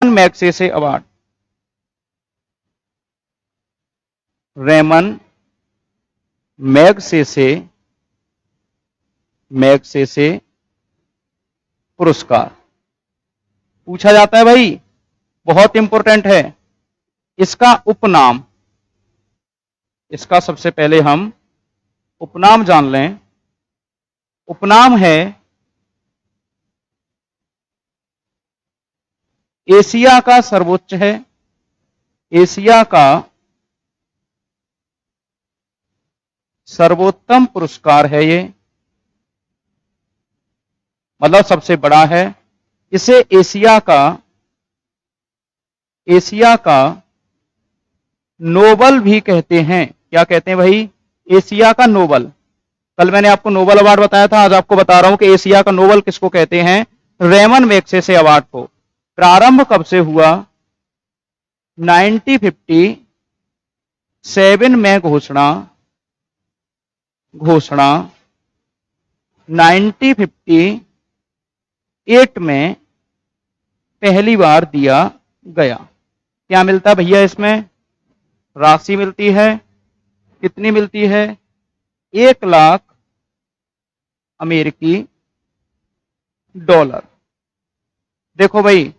Magsaysay award, Ramon Magsaysay पुरस्कार पूछा जाता है भाई, बहुत इंपॉर्टेंट है। इसका उपनाम, इसका सबसे पहले हम उपनाम जान लें। उपनाम है एशिया का सर्वोच्च है, एशिया का सर्वोत्तम पुरस्कार है ये, मतलब सबसे बड़ा है। इसे एशिया का नोबल भी कहते हैं। क्या कहते हैं भाई? एशिया का नोबल। कल मैंने आपको नोबल अवार्ड बताया था, आज आपको बता रहा हूं कि एशिया का नोबल किसको कहते हैं? रेमन मैग्सेसे अवार्ड को। प्रारंभ कब से हुआ? 1957 में घोषणा 1958 में पहली बार दिया गया। क्या मिलता है भैया इसमें? राशि मिलती है। कितनी मिलती है? 1 लाख अमेरिकी डॉलर। देखो भाई,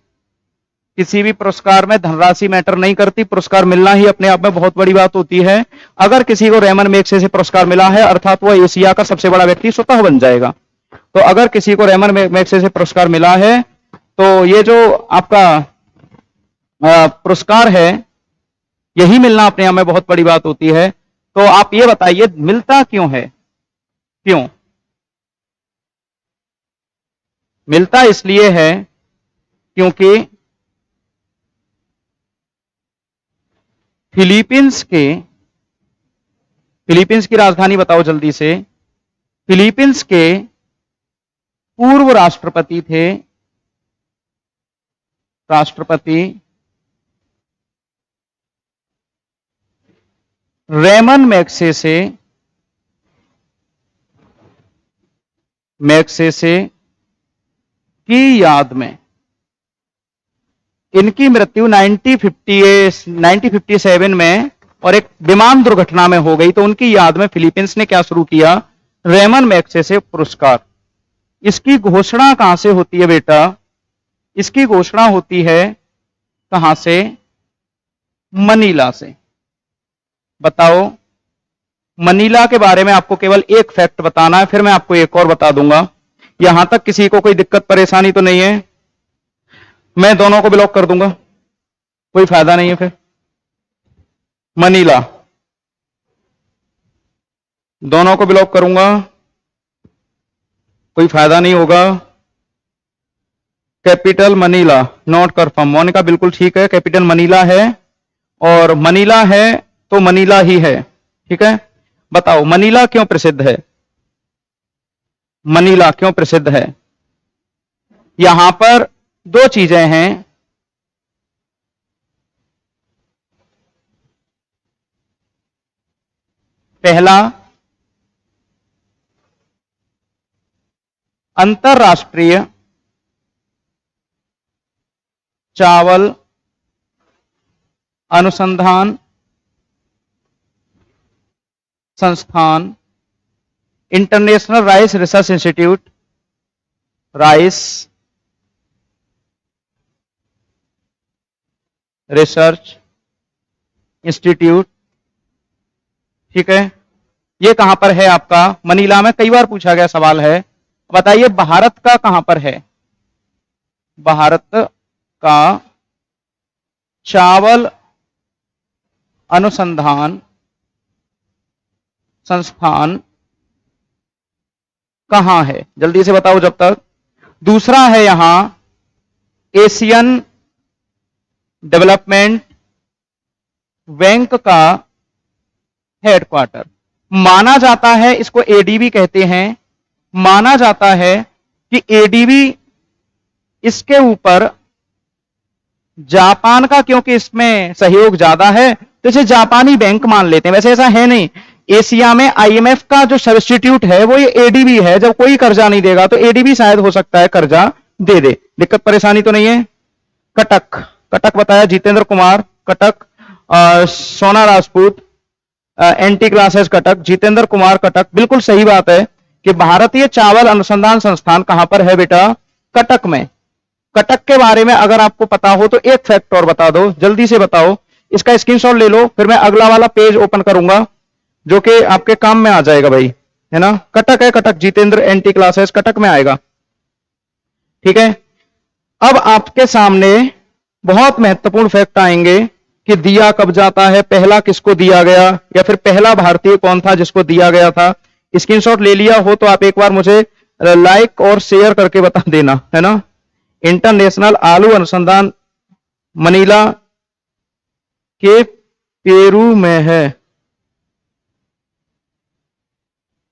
किसी भी पुरस्कार में धनराशि मैटर नहीं करती, पुरस्कार मिलना ही अपने आप में बहुत बड़ी बात होती है। अगर किसी को रेमन मैग्सेसे पुरस्कार मिला है अर्थात वह एशिया का सबसे बड़ा व्यक्ति स्वतः बन जाएगा। तो अगर किसी को रेमन मैग्सेसे पुरस्कार मिला है तो ये जो आपका पुरस्कार है यही मिलना अपने आप में बहुत बड़ी बात होती है। तो आप ये बताइए मिलता क्यों है? क्यों मिलता? इसलिए है क्योंकि फिलीपींस की राजधानी बताओ जल्दी से। फिलीपींस के पूर्व राष्ट्रपति थे रेमन मैग्सेसे की याद में। इनकी मृत्यु 1957 में और एक विमान दुर्घटना में हो गई, तो उनकी याद में फिलीपींस ने क्या शुरू किया? रेमन मैग्सेसे पुरस्कार। इसकी घोषणा कहां से होती है बेटा? इसकी घोषणा होती है कहां से? मनीला से। बताओ, मनीला के बारे में आपको केवल एक फैक्ट बताना है, फिर मैं आपको एक और बता दूंगा। यहां तक किसी को कोई दिक्कत परेशानी तो नहीं है? मैं दोनों को ब्लॉक कर दूंगा, कोई फायदा नहीं है फिर। मनीला, दोनों को ब्लॉक करूंगा, कोई फायदा नहीं होगा। Capital Manila not confirm. Monica बिल्कुल ठीक है, कैपिटल मनीला है और मनीला है तो मनीला ही है। ठीक है, बताओ मनीला क्यों प्रसिद्ध है? मनीला क्यों प्रसिद्ध है? यहां पर 2 चीजें हैं। पहला, अंतरराष्ट्रीय चावल अनुसंधान संस्थान, international rice research institute, rice research institute. ठीक है, ये कहां पर है आपका? मनीला में। कई बार पूछा गया सवाल है। बताइए भारत का कहां पर है? भारत का चावल अनुसंधान संस्थान कहां है? जल्दी से बताओ जब तक। दूसरा है यहां एशियन डेवलपमेंट बैंक का हेडक्वार्टर। माना जाता है, इसको एडीबी कहते हैं, माना जाता है कि एडीबी इसके ऊपर जापान का, क्योंकि इसमें सहयोग ज्यादा है तो इसे जापानी बैंक मान लेते हैं। वैसे ऐसा है नहीं, एशिया में आईएमएफ का जो सब्स्टिट्यूट है वो ये एडीबी है। जब कोई कर्जा नहीं देगा तो एडीबी शायद हो सकता है कर्जा दे दे। दिक्कत परेशानी तो नहीं है? कटक, कटक बताया, जितेंद्र कुमार कटक, सोना राजपूत एनटी क्लासेस कटक, जितेंद्र कुमार कटक। बिल्कुल सही बात है कि भारतीय चावल अनुसंधान संस्थान कहां पर है बेटा? कटक में। कटक के बारे में अगर आपको पता हो तो एक फैक्ट और बता दो, जल्दी से बताओ, इसका स्क्रीनशॉट ले लो, फिर मैं अगला वाला पेज ओपन करूंगा जो कि आपके काम में आ जाएगा भाई, है ना। कटक है, कटक, जितेंद्र एनटी क्लासेस कटक में आएगा, ठीक है। अब आपके सामने बहुत महत्वपूर्ण फैक्ट आएंगे कि दिया कब जाता है, पहला किसको दिया गया, या फिर पहला भारतीय कौन था जिसको दिया गया था। स्क्रीनशॉट ले लिया हो तो आप एक बार मुझे लाइक और शेयर करके बता देना, है ना। इंटरनेशनल आलू अनुसंधान मनीला के पेरू में है।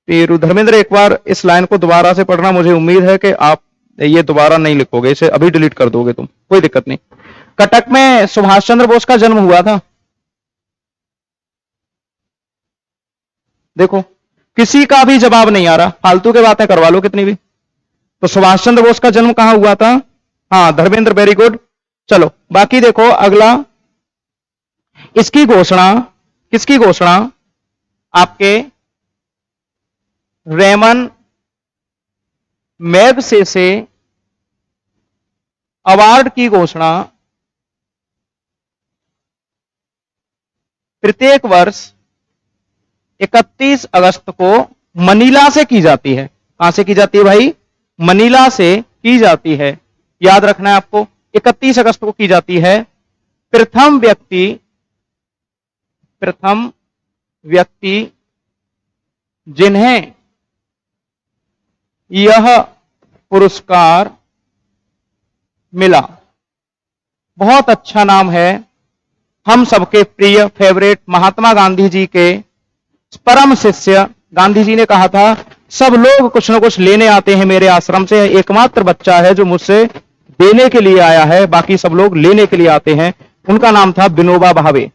पेरू। धर्मेंद्र एक बार इस लाइन को दोबारा से पढ़ना, मुझे उम्मीद है कि आप ये दोबारा नहीं लिखोगे, इसे अभी डिलीट कर दोगे तुम, कोई दिक्कत नहीं। कटक में सुभाष चंद्र बोस का जन्म हुआ था। देखो किसी का भी जवाब नहीं आ रहा, फालतू के बातें करवा लो कितनी भी। तो सुभाष चंद्र बोस का जन्म कहां हुआ था? हाँ धर्मेंद्र, वेरी गुड। चलो बाकी देखो अगला, इसकी घोषणा, किसकी घोषणा? आपके रेमन मैग्सेसे अवार्ड की घोषणा प्रत्येक वर्ष 31 अगस्त को मनीला से की जाती है। कहां से की जाती है भाई? मनीला से की जाती है, याद रखना है आपको, 31 अगस्त को की जाती है। प्रथम व्यक्ति जिन्हें यह पुरस्कार मिला, बहुत अच्छा नाम है, हम सबके प्रिय फेवरेट महात्मा गांधी जी के परम शिष्य। गांधी जी ने कहा था सब लोग कुछ न कुछ लेने आते हैं मेरे आश्रम से, एकमात्र बच्चा है जो मुझसे देने के लिए आया है, बाकी सब लोग लेने के लिए आते हैं। उनका नाम था विनोबा भावे।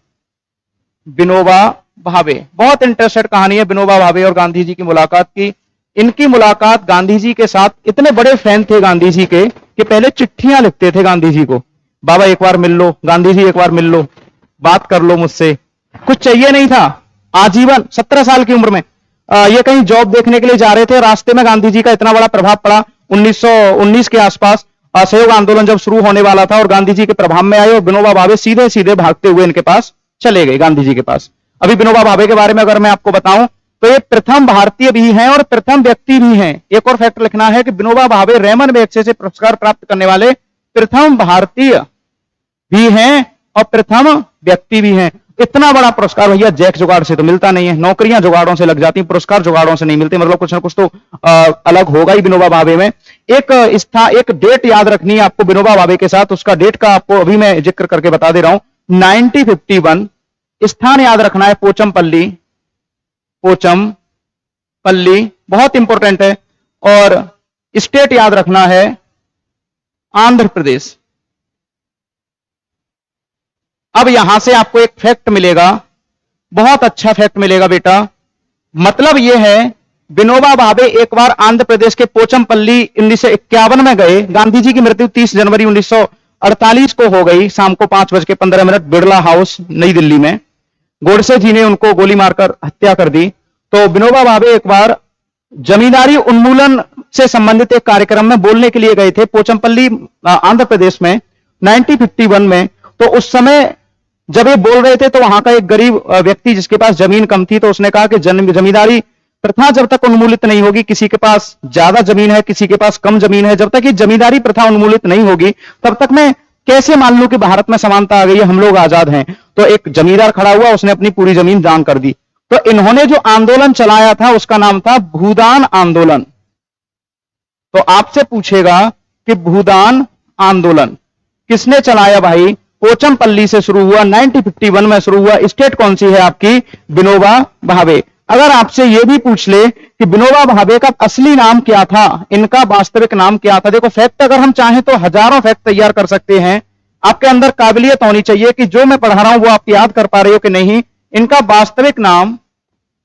विनोबा भावे, बहुत इंटरेस्टेड कहानी है विनोबा भावे और गांधी जी की मुलाकात की। इनकी मुलाकात गांधी जी के साथ, इतने बड़े फैन थे गांधी जी के कि पहले चिट्ठियां लिखते थे गांधी जी को, बाबा एक बार मिल लो, गांधी जी एक बार मिल लो, बात कर लो मुझसे। कुछ चाहिए नहीं था, आजीवन 17 साल की उम्र में ये कहीं जॉब देखने के लिए जा रहे थे, रास्ते में गांधी जी का इतना बड़ा प्रभाव पड़ा। 1919 के आसपास असहयोग आंदोलन जब शुरू होने वाला था और गांधी जी के प्रभाव में आए और विनोबा भावे सीधे सीधे भागते हुए इनके पास चले गए, गांधी जी के पास। अभी विनोबा भावे के बारे में अगर मैं आपको बताऊं तो ये प्रथम भारतीय भी हैं और प्रथम व्यक्ति भी हैं। एक और फैक्ट लिखना है कि विनोबा भावे रेमन मैग्सेसे पुरस्कार प्राप्त करने वाले प्रथम भारतीय भी हैं और प्रथम व्यक्ति भी हैं। इतना बड़ा पुरस्कार भैया जैक जुगाड़ से तो मिलता नहीं है, नौकरियां जुगाड़ों से लग जाती हैं, पुरस्कार जुगाड़ों से नहीं मिलते, मतलब कुछ ना कुछ तो अलग होगा ही विनोबा भावे में। एक डेट याद रखनी है आपको विनोबा भावे के साथ, उसका डेट का आपको अभी मैं जिक्र करके बता दे रहा हूं। 1951 स्थान याद रखना है पोचमपल्ली, पोचमपल्ली बहुत इंपॉर्टेंट है, और स्टेट याद रखना है आंध्र प्रदेश। अब यहां से आपको एक फैक्ट मिलेगा, बहुत अच्छा फैक्ट मिलेगा बेटा। मतलब यह है विनोबा भावे एक बार आंध्र प्रदेश के पोचमपल्ली 1951 में गए। गांधी जी की मृत्यु 30 जनवरी 1948 को हो गई, शाम को 5:15 बिरला हाउस नई दिल्ली में। गोडसे जी ने उनको गोली मारकर हत्या कर दी। तो विनोबा भावे एक बार जमींदारी उन्मूलन से संबंधित एक कार्यक्रम में बोलने के लिए गए थे पोचमपल्ली आंध्र प्रदेश में 1951 में। तो उस समय जब ये बोल रहे थे तो वहां का एक गरीब व्यक्ति जिसके पास जमीन कम थी, तो उसने कहा कि जमींदारी प्रथा जब तक उन्मूलित नहीं होगी, किसी के पास ज्यादा जमीन है किसी के पास कम जमीन है, जब तक ये जमींदारी प्रथा उन्मूलित नहीं होगी तब तक मैं कैसे मान लूं कि भारत में समानता आ गई है, हम लोग आजाद हैं। तो एक जमींदार खड़ा हुआ, उसने अपनी पूरी जमीन दान कर दी। तो इन्होंने जो आंदोलन चलाया था उसका नाम था भूदान आंदोलन। तो आपसे पूछेगा कि भूदान आंदोलन किसने चलाया भाई? पोचमपल्ली से शुरू हुआ, 1951 में शुरू हुआ। स्टेट कौन सी है आपकी? विनोबा भावे। अगर आपसे यह भी पूछ ले कि विनोबा भावे का असली नाम क्या था, इनका वास्तविक नाम क्या था, देखो फैक्ट अगर हम चाहें तो हजारों फैक्ट तैयार कर सकते हैं। आपके अंदर काबिलियत होनी चाहिए कि जो मैं पढ़ा रहा हूं वो आप याद कर पा रहे हो कि नहीं। इनका वास्तविक नाम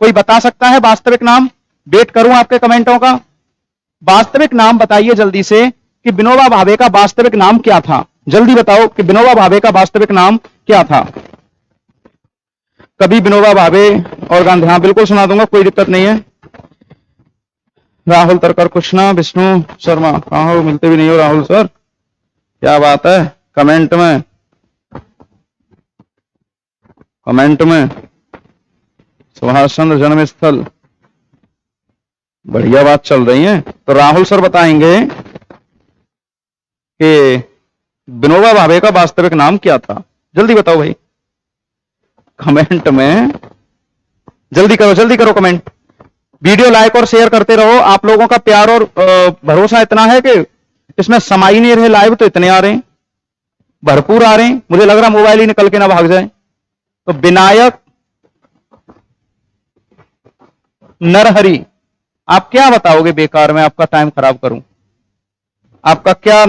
कोई बता सकता है? वास्तविक नाम वेट करूं आपके कमेंटों का। वास्तविक नाम बताइए जल्दी से कि विनोबा भावे का वास्तविक नाम क्या था। जल्दी बताओ कि विनोबा भावे का वास्तविक नाम क्या था। कभी विनोबा भावे और गांधी, हाँ बिल्कुल सुना दूंगा, कोई दिक्कत नहीं है। राहुल तरकर कृष्णा, विष्णु शर्मा, कहाँ हो, मिलते भी नहीं हो राहुल सर, क्या बात है। कमेंट में सुभाष चंद्र जन्म स्थल, बढ़िया बात चल रही है। तो राहुल सर बताएंगे कि विनोबा भावे का वास्तविक नाम क्या था। जल्दी बताओ भाई कमेंट में, जल्दी करो कमेंट। वीडियो लाइक और शेयर करते रहो। आप लोगों का प्यार और भरोसा इतना है कि इसमें समय ही नहीं रहे, लाइव तो इतने आ रहे हैं, भरपूर आ रहे हैं, मुझे लग रहा मोबाइल ही निकल के ना भाग जाए। तो विनायक नरहरि, आप क्या बताओगे, बेकार में आपका टाइम खराब करूं। आपका क्या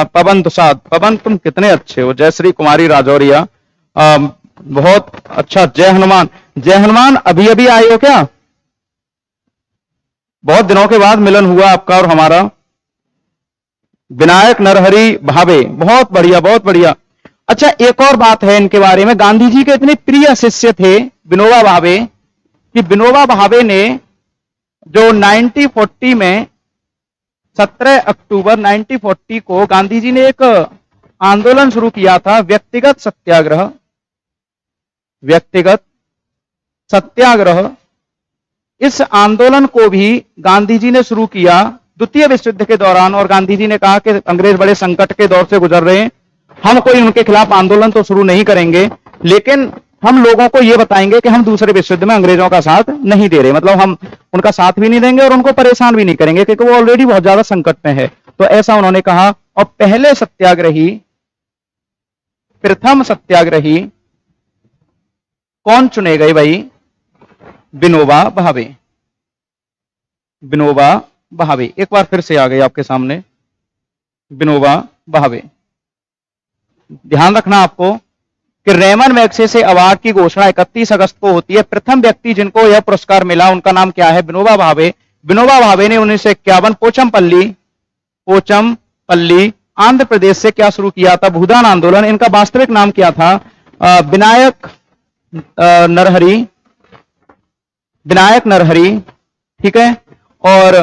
पवन दुसाद, पवन तुम कितने अच्छे हो। जयश्री कुमारी राजौरिया, बहुत अच्छा। जय हनुमान, जय हनुमान अभी अभी आए हो क्या, बहुत दिनों के बाद मिलन हुआ आपका और हमारा। विनायक नरहरि भावे, बहुत बढ़िया बहुत बढ़िया। अच्छा एक और बात है इनके बारे में, गांधी जी के इतने प्रिय शिष्य थे विनोबा भावे कि विनोबा भावे ने जो 1940 में 17 अक्टूबर 1940 को गांधी जी ने एक आंदोलन शुरू किया था, व्यक्तिगत सत्याग्रह। इस आंदोलन को भी गांधी जी ने शुरू किया द्वितीय विश्व युद्ध के दौरान, और गांधी जी ने कहा कि अंग्रेज बड़े संकट के दौर से गुजर रहे हैं, हम कोई उनके खिलाफ आंदोलन तो शुरू नहीं करेंगे, लेकिन हम लोगों को यह बताएंगे कि हम दूसरे विश्व युद्ध में अंग्रेजों का साथ नहीं दे रहे, मतलब हम उनका साथ भी नहीं देंगे और उनको परेशान भी नहीं करेंगे क्योंकि वो ऑलरेडी बहुत ज्यादा संकट में है। तो ऐसा उन्होंने कहा। और पहले सत्याग्रही, प्रथम सत्याग्रही कौन चुने गए भाई, विनोबा भावे। विनोबा भावे एक बार फिर से आ गए आपके सामने, विनोबा भावे। ध्यान रखना आपको कि रेमन मैग्सेसे अवार्ड की घोषणा 31 अगस्त को होती है। प्रथम व्यक्ति जिनको यह पुरस्कार मिला उनका नाम क्या है, विनोबा भावे। विनोबा भावे ने 1951 पोचमपल्ली आंध्र प्रदेश से क्या शुरू किया था, भूदान आंदोलन। इनका वास्तविक नाम क्या था, विनायक नरहरि, ठीक है। और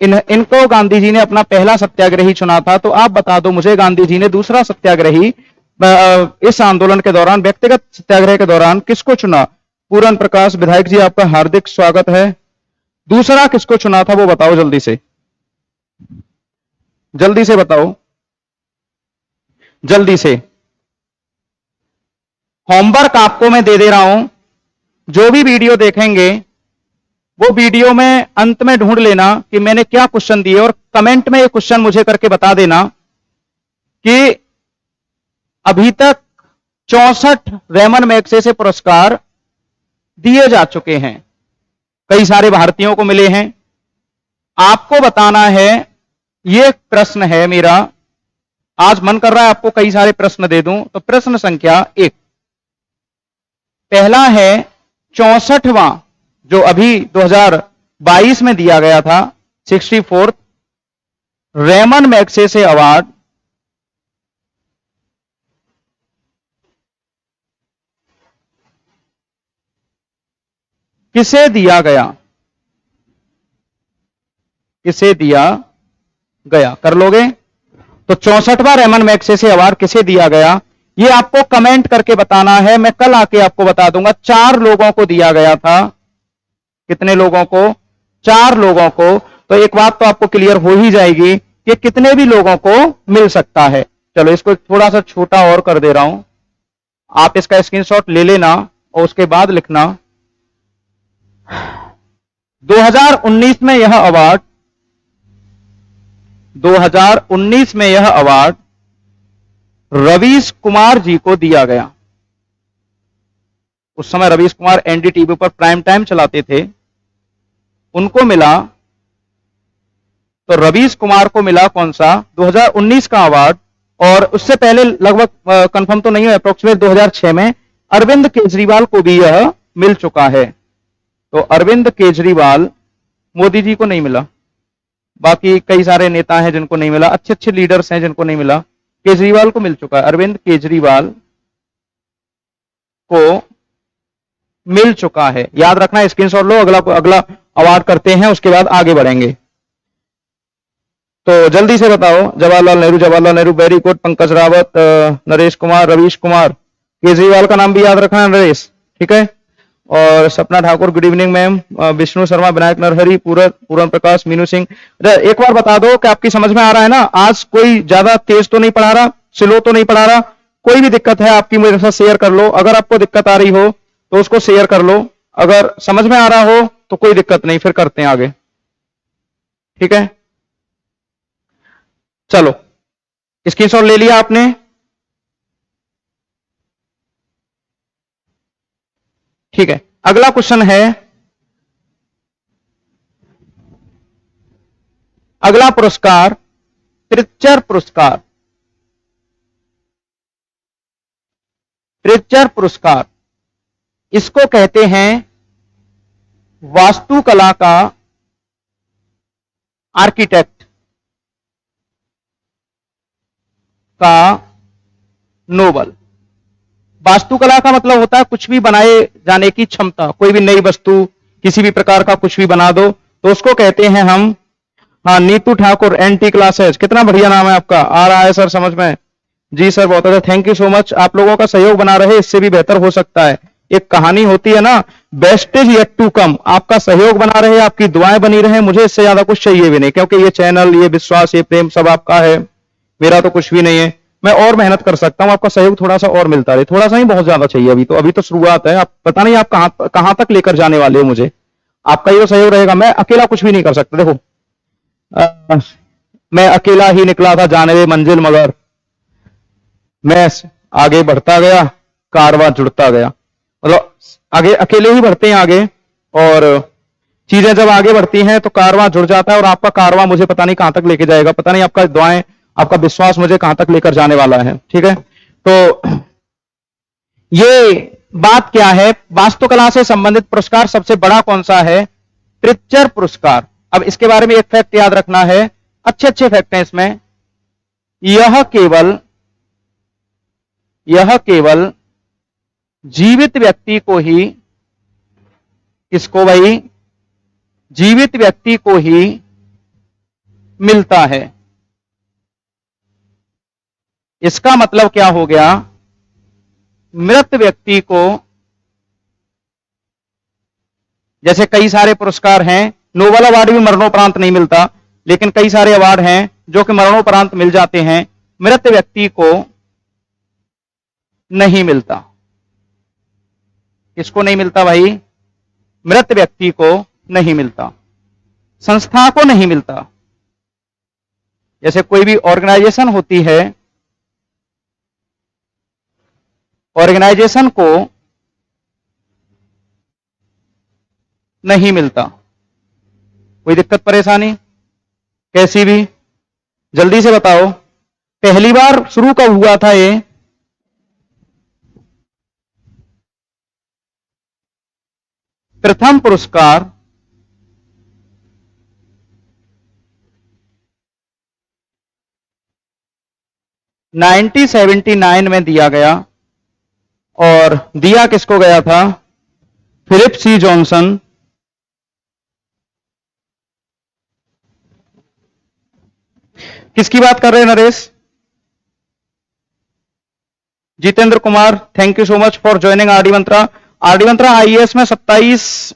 इनको गांधी जी ने अपना पहला सत्याग्रही चुना था। तो आप बता दो मुझे, गांधी जी ने दूसरा सत्याग्रही इस आंदोलन के दौरान, व्यक्तिगत सत्याग्रह के दौरान किसको चुना। पूरन प्रकाश विधायक जी आपका हार्दिक स्वागत है। दूसरा किसको चुना था वो बताओ, जल्दी से बताओ, जल्दी से। होमवर्क आपको मैं दे रहा हूं, जो भी वीडियो देखेंगे वो वीडियो में अंत में ढूंढ लेना कि मैंने क्या क्वेश्चन दिए, और कमेंट में ये क्वेश्चन मुझे करके बता देना कि अभी तक 64 रेमन मैग्सेसे पुरस्कार दिए जा चुके हैं, कई सारे भारतीयों को मिले हैं। आपको बताना है, ये प्रश्न है मेरा, आज मन कर रहा है आपको कई सारे प्रश्न दे दूं। तो प्रश्न संख्या 1, पहला है 64वां जो अभी 2022 में दिया गया था, 64th रेमन मैग्सेसे अवार्ड किसे दिया गया, कर लोगे। तो 64वां रेमन मैग्सेसे अवार्ड किसे दिया गया, ये आपको कमेंट करके बताना है। मैं कल आके आपको बता दूंगा। 4 लोगों को दिया गया था। कितने लोगों को, 4 लोगों को। तो एक बात तो आपको क्लियर हो ही जाएगी कि कितने भी लोगों को मिल सकता है। चलो इसको थोड़ा सा छोटा और कर दे रहा हूं, आप इसका स्क्रीनशॉट ले लेना और उसके बाद लिखना। 2019 में यह अवार्ड रवीश कुमार जी को दिया गया। उस समय रवीश कुमार एनडीटीवी पर प्राइम टाइम चलाते थे, उनको मिला। तो रवीश कुमार को मिला कौन सा, 2019 का अवार्ड। और उससे पहले लगभग कंफर्म तो नहीं है, अप्रोक्सीमेट 2006 में अरविंद केजरीवाल को भी यह मिल चुका है। तो अरविंद केजरीवाल, मोदी जी को नहीं मिला, बाकी कई सारे नेता हैं जिनको नहीं मिला, अच्छे अच्छे लीडर्स हैं जिनको नहीं मिला। केजरीवाल को मिल चुका है, अरविंद केजरीवाल को मिल चुका है। याद रखना, स्क्रीनशॉट लो, अगला अवार्ड करते हैं, उसके बाद आगे बढ़ेंगे। तो जल्दी से बताओ। Jawaharlal Nehru, very good. पंकज रावत, नरेश कुमार, रवीश कुमार, केजरीवाल का नाम भी याद रखना है, नरेश, ठीक है। और Sapna Thakur, good evening ma'am. Vishnu Sharma, Vinayak Narhari, Puran Prakash, Meenu Singh. एक बार बता दो कि आपकी समझ में आ रहा है ना? आज कोई ज्यादा तेज तो नहीं पढ़ा रहा, स्लो तो नहीं पढ़ा रहा? कोई भी दिक्कत है आपकी मेरे साथ शेयर कर लो। अगर आपको दिक्कत आ रही हो तो उसको शेयर कर लो, अगर समझ में आ रहा हो तो कोई दिक्कत नहीं, फिर करते हैं आगे, ठीक है। चलो, स्क्रीनशॉट ले लिया आपने? ठीक है। अगला क्वेश्चन है, अगला पुरस्कार प्रित्जर पुरस्कार। प्रित्जर पुरस्कार, इसको कहते हैं वास्तुकला का आर्किटेक्ट का नोबल। वास्तुकला का मतलब होता है कुछ भी बनाए जाने की क्षमता, कोई भी नई वस्तु, किसी भी प्रकार का कुछ भी बना दो, तो उसको कहते हैं हम। हाँ, नीतू ठाकुर, एनटी क्लासेस, कितना बढ़िया नाम है आपका, आ रहा है सर समझ में? जी सर, बहुत अच्छा, थैंक यू सो मच। आप लोगों का सहयोग बना रहे, इससे भी बेहतर हो सकता है। एक कहानी होती है ना, best is yet to come. आपका सहयोग बना रहे, आपकी दुआएं बनी रहे, मुझे इससे ज्यादा कुछ चाहिए भी नहीं, क्योंकि ये चैनल, ये विश्वास, ये प्रेम सब आपका है, मेरा तो कुछ भी नहीं है। मैं और मेहनत कर सकता हूं, आपका सहयोग थोड़ा सा और मिलता रहे, थोड़ा सा ही, बहुत ज्यादा चाहिए। अभी तो शुरुआत है, आप पता नहीं आप कहां तक लेकर जाने वाले हो मुझे। आपका ये सहयोग रहेगा, मैं अकेला कुछ भी नहीं कर सकता। देखो, मैं अकेला ही निकला था जानवे मंजिल, मगर मैं आगे बढ़ता गया, कारवां जुड़ता गया। मतलब आगे अकेले ही बढ़ते हैं आगे, और चीजें जब आगे बढ़ती हैं तो कारवां जुड़ जाता है, और आपका कारवां मुझे पता नहीं कहां तक लेके जाएगा, पता नहीं आपका दुआएं, आपका विश्वास मुझे कहां तक लेकर जाने वाला है, ठीक है। तो ये बात क्या है, वास्तुकला से संबंधित पुरस्कार सबसे बड़ा कौन सा है? प्रित्जर पुरस्कार। अब इसके बारे में एक फैक्ट याद रखना है, अच्छे अच्छे फैक्ट हैं इसमें। यह केवल जीवित व्यक्ति को ही, किसको भाई? जीवित व्यक्ति को ही मिलता है। इसका मतलब क्या हो गया? मृत व्यक्ति को, जैसे कई सारे पुरस्कार हैं, नोबेल अवार्ड भी मरणोपरांत नहीं मिलता, लेकिन कई सारे अवार्ड हैं जो कि मरणोपरांत मिल जाते हैं, मृत व्यक्ति को नहीं मिलता। किसको नहीं मिलता भाई? मृत व्यक्ति को नहीं मिलता, संस्था को नहीं मिलता। जैसे कोई भी ऑर्गेनाइजेशन होती है, ऑर्गेनाइजेशन को नहीं मिलता। कोई दिक्कत परेशानी कैसी भी? जल्दी से बताओ, पहली बार शुरू कब हुआ था ये? प्रथम पुरस्कार 1979 में दिया गया, और दिया किसको गया था? फिलिप सी जॉनसन। किसकी बात कर रहे हैं Naresh? Jitendra Kumar, thank you so much for joining RD Mantra. RD Mantra IAS में 27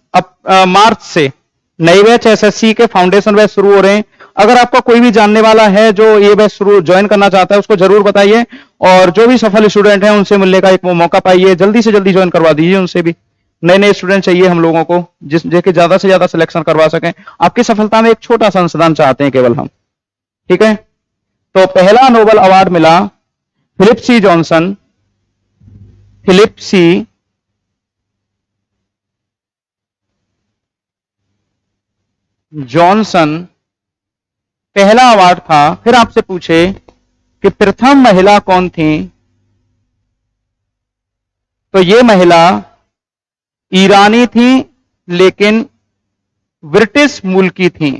मार्च से नई बैच एसएससी के फाउंडेशन बैच शुरू हो रहे हैं। अगर आपका कोई भी जानने वाला है जो ये बैच शुरू ज्वाइन करना चाहता है, उसको जरूर बताइए, और जो भी सफल स्टूडेंट हैं उनसे मिलने का एक मौका पाइए, जल्दी से जल्दी ज्वाइन करवा दीजिए उनसे भी। नए नए स्टूडेंट चाहिए हम लोगों को, जिसके ज्यादा से ज्यादा सिलेक्शन करवा सकें। आपकी सफलता में एक छोटा सा अंशदान चाहते हैं केवल हम, ठीक है। तो पहला नोबेल अवार्ड मिला फिलिप सी जॉनसन। फिलिप सी जॉनसन पहला अवार्ड था। फिर आपसे पूछे कि प्रथम महिला कौन थी, तो ये महिला ईरानी थी, लेकिन ब्रिटिश मूल की थी।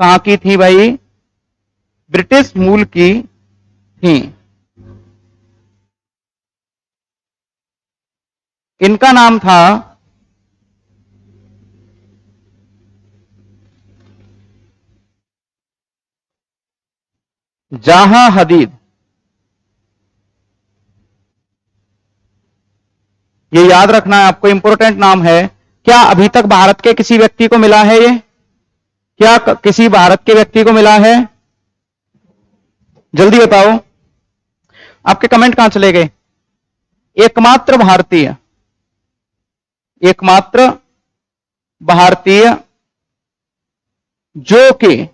कहां की थी भाई? ब्रिटिश मूल की थी। इनका नाम था जाहा हदीद। ये याद रखना है आपको, इंपॉर्टेंट नाम है। क्या अभी तक भारत के किसी व्यक्ति को मिला है ये? क्या किसी भारत के व्यक्ति को मिला है? जल्दी बताओ, आपके कमेंट कहां चले गए? एकमात्र भारतीय, एकमात्र भारतीय जो कि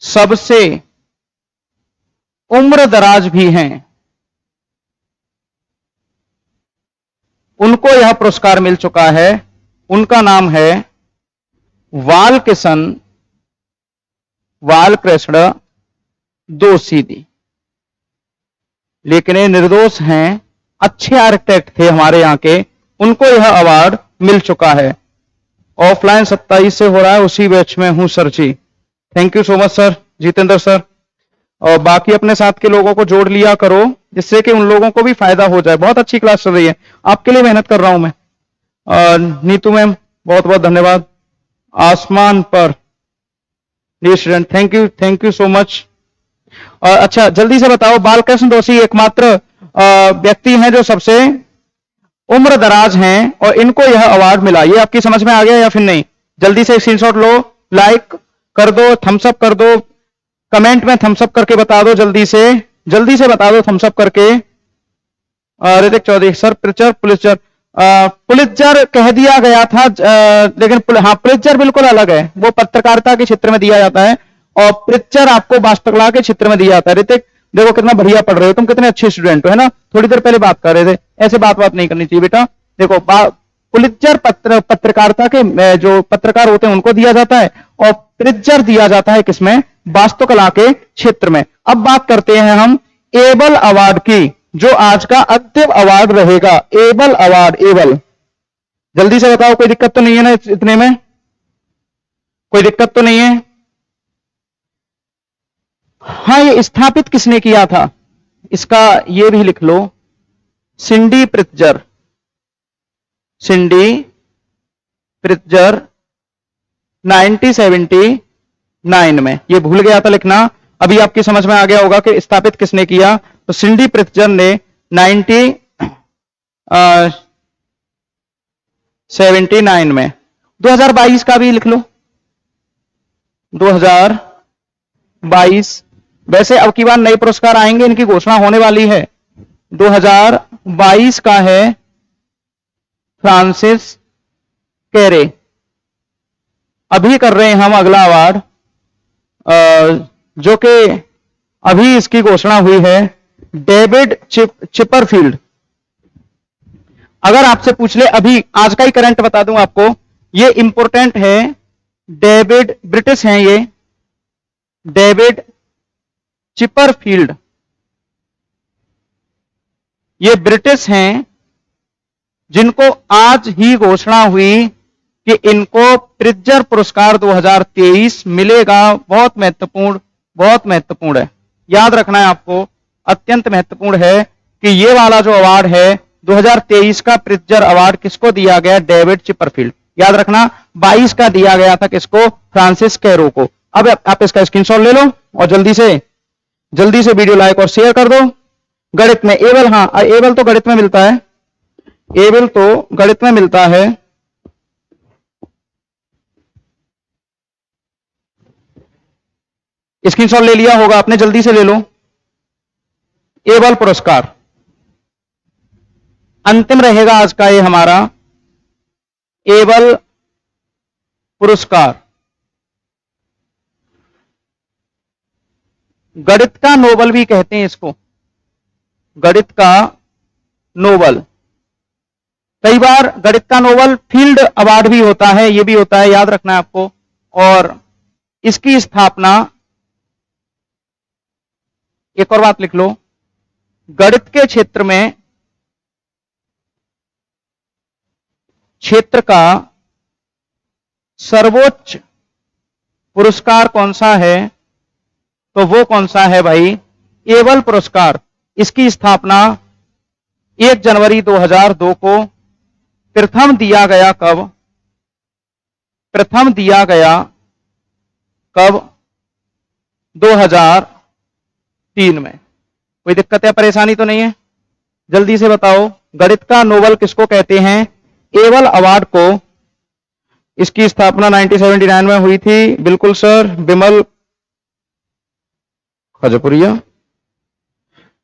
सबसे उम्र दराज भी हैं, उनको यह पुरस्कार मिल चुका है। उनका नाम है बालकृष्ण दोषी। लेकिन ये निर्दोष हैं, अच्छे आर्किटेक्ट थे हमारे यहाँ के, उनको यह अवार्ड मिल चुका है। ऑफलाइन 27 से हो रहा है, उसी बैच में हूं sir ji. Thank you so much sir Jitendra sir. और बाकी अपने साथ के लोगों को जोड़ लिया करो, जिससे कि उन लोगों को भी फायदा हो जाए। बहुत अच्छी क्लास चल रही है, आपके लिए मेहनत कर रहा हूं मैं। नीतू मैम बहुत बहुत धन्यवाद। आसमान पर student, thank you so much. और अच्छा जल्दी से बताओ, बालकृष्ण दोषी एकमात्र व्यक्ति हैं जो सबसे उम्र दराज हैं और इनको यह अवार्ड मिला। ये आपकी समझ में आ गया या फिर नहीं? जल्दी से स्क्रीनशॉट लो, लाइक कर दो, थम्स अप कर दो, कमेंट में थम्स अप करके बता दो, जल्दी से बता दो थम्स अप करके। ऋतिक चौधरी सर, पुलित्जर कह दिया गया था, लेकिन हाँ पुलित्जर बिल्कुल अलग है, वो पत्रकारिता के क्षेत्र में दिया जाता है और प्रित्जर आपको वास्तुकला के क्षेत्र में दिया जाता है। ऋतिक देखो कितना बढ़िया पढ़ रहे हो, तुम कितने अच्छे स्टूडेंट हो, है ना? थोड़ी देर पहले बात कर रहे थे, ऐसे बात नहीं करनी चाहिए बेटा। देखो पुलित्जर पत्रकारिता के जो पत्रकार होते हैं उनको दिया जाता है और प्रित्जर दिया जाता है किसमें? वास्तुकला के क्षेत्र में। अब बात करते हैं हम एबल अवार्ड की, जो आज का अंतिम अवार्ड रहेगा। एबल अवार्ड, एबल जल्दी से बताओ, कोई दिक्कत तो नहीं है ना इतने में? कोई दिक्कत तो नहीं है? हाँ, ये स्थापित किसने किया था इसका ये भी लिख लो, सिंडी प्रित्जर। सिंडी प्रित्जर 1979 में। ये भूल गया था लिखना, अभी आपकी समझ में आ गया होगा कि स्थापित किसने किया। तो सिंडी प्रित्जर ने 1979 में। 2022 का भी लिख लो, 2022। वैसे अब की बार नए पुरस्कार आएंगे, इनकी घोषणा होने वाली है। 2022 का है फ्रांसिस कैरे। अभी कर रहे हैं हम अगला अवार्ड, जो कि अभी इसकी घोषणा हुई है, डेविड चिपरफील्ड। अगर आपसे पूछ ले, अभी आज का ही करंट बता दूं आपको, ये इंपॉर्टेंट है। डेविड, ब्रिटिश हैं ये, डेविड चिपरफील्ड, ये ब्रिटिश हैं, जिनको आज ही घोषणा हुई कि इनको प्रित्जर पुरस्कार 2023 मिलेगा। बहुत महत्वपूर्ण है, याद रखना है आपको, अत्यंत महत्वपूर्ण है कि ये वाला जो अवार्ड है 2023 का प्रित्जर अवार्ड किसको दिया गया? David Chipperfield. याद रखना 22 का दिया गया था किसको? फ्रांसिस कैरो को। अब आप इसका स्क्रीनशॉट ले लो और जल्दी से वीडियो लाइक और शेयर कर दो। गणित में एबल, हाँ एबल तो गणित में मिलता है, एबल तो गणित में मिलता है। स्क्रीनशॉट ले लिया होगा आपने, जल्दी से ले लो। एबल पुरस्कार अंतिम रहेगा आज का ये हमारा एबल पुरस्कार। गणित का नोबल भी कहते हैं इसको, गणित का नोबल। कई बार गणित का नोबल फील्ड अवार्ड भी होता है, ये भी होता है, याद रखना है आपको। और इसकी स्थापना, एक और बात लिख लो, गणित के क्षेत्र में क्षेत्र का सर्वोच्च पुरस्कार कौन सा है? तो वो कौन सा है भाई? एबल पुरस्कार, इसकी स्थापना 1 जनवरी 2002 को प्रथम दिया गया कब? प्रथम दिया गया कब? 2003 में। कोई दिक्कत या परेशानी तो नहीं है? जल्दी से बताओ, गणित का नोबेल किसको कहते हैं? एबल अवार्ड को। इसकी स्थापना 1979 में हुई थी। बिल्कुल सर, बिमल खजपुरिया।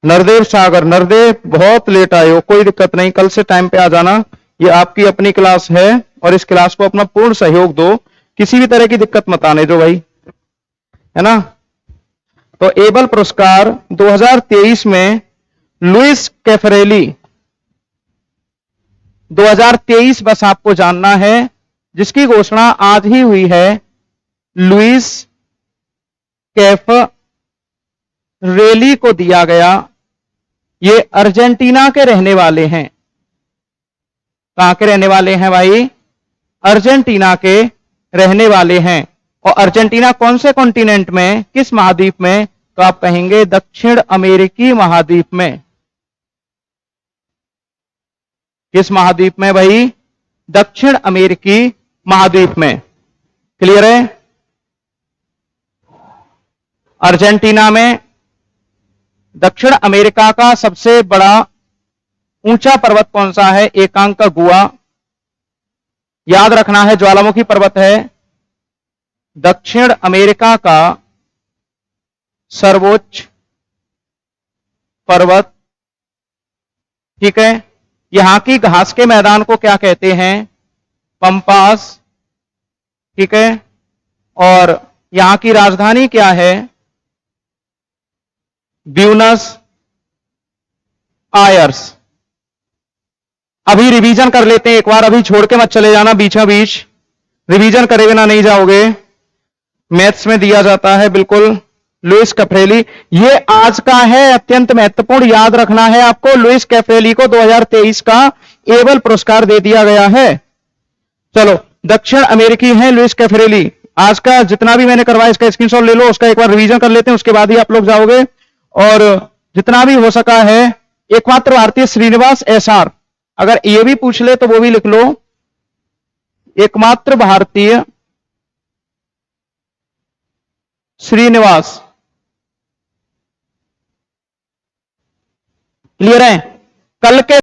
नरदेव सागर, नरदेव बहुत लेट आए हो, कोई दिक्कत नहीं, कल से टाइम पे आ जाना। ये आपकी अपनी क्लास है और इस क्लास को अपना पूर्ण सहयोग दो, किसी भी तरह की दिक्कत मत आने दो भाई, है ना। तो एबल पुरस्कार 2023 में लुइस कैफरेली, 2023 बस आपको जानना है, जिसकी घोषणा आज ही हुई है। लुइस कैफरेली को दिया गया। ये अर्जेंटीना के रहने वाले हैं। कहां के रहने वाले हैं भाई? अर्जेंटीना के रहने वाले हैं। और अर्जेंटीना कौन से कॉन्टिनेंट में, किस महाद्वीप में? तो आप कहेंगे दक्षिण अमेरिकी महाद्वीप में। किस महाद्वीप में भाई? दक्षिण अमेरिकी महाद्वीप में। क्लियर है? अर्जेंटीना में दक्षिण अमेरिका का सबसे बड़ा ऊंचा पर्वत कौन सा है? एकांकागुआ। याद रखना है, ज्वालामुखी पर्वत है दक्षिण अमेरिका का सर्वोच्च पर्वत। ठीक है। यहां की घास के मैदान को क्या कहते हैं? पंपास। ठीक है। और यहां की राजधानी क्या है? Buenos Aires. अभी रिवीजन कर लेते हैं एक बार, अभी छोड़ के मत चले जाना बीचों बीच, रिवीजन करे बिना नहीं जाओगे। मैथ्स में दिया जाता है बिल्कुल। लुइस कैफरेली, ये आज का है, अत्यंत महत्वपूर्ण, याद रखना है आपको। लुइस कैफरेली को 2023 का एबल पुरस्कार दे दिया गया है। चलो, दक्षिण अमेरिकी है लुइस कैफरेली। आज का जितना भी मैंने करवाया इसका स्क्रीनशॉट ले लो, उसका एक बार रिवीजन कर लेते हैं, उसके बाद ही आप लोग जाओगे। और जितना भी हो सका है, एकमात्र भारतीय श्रीनिवास एसआर, अगर ये भी पूछ ले तो वो भी लिख लो। एकमात्र भारतीय श्रीनिवास। क्लियर है? कल के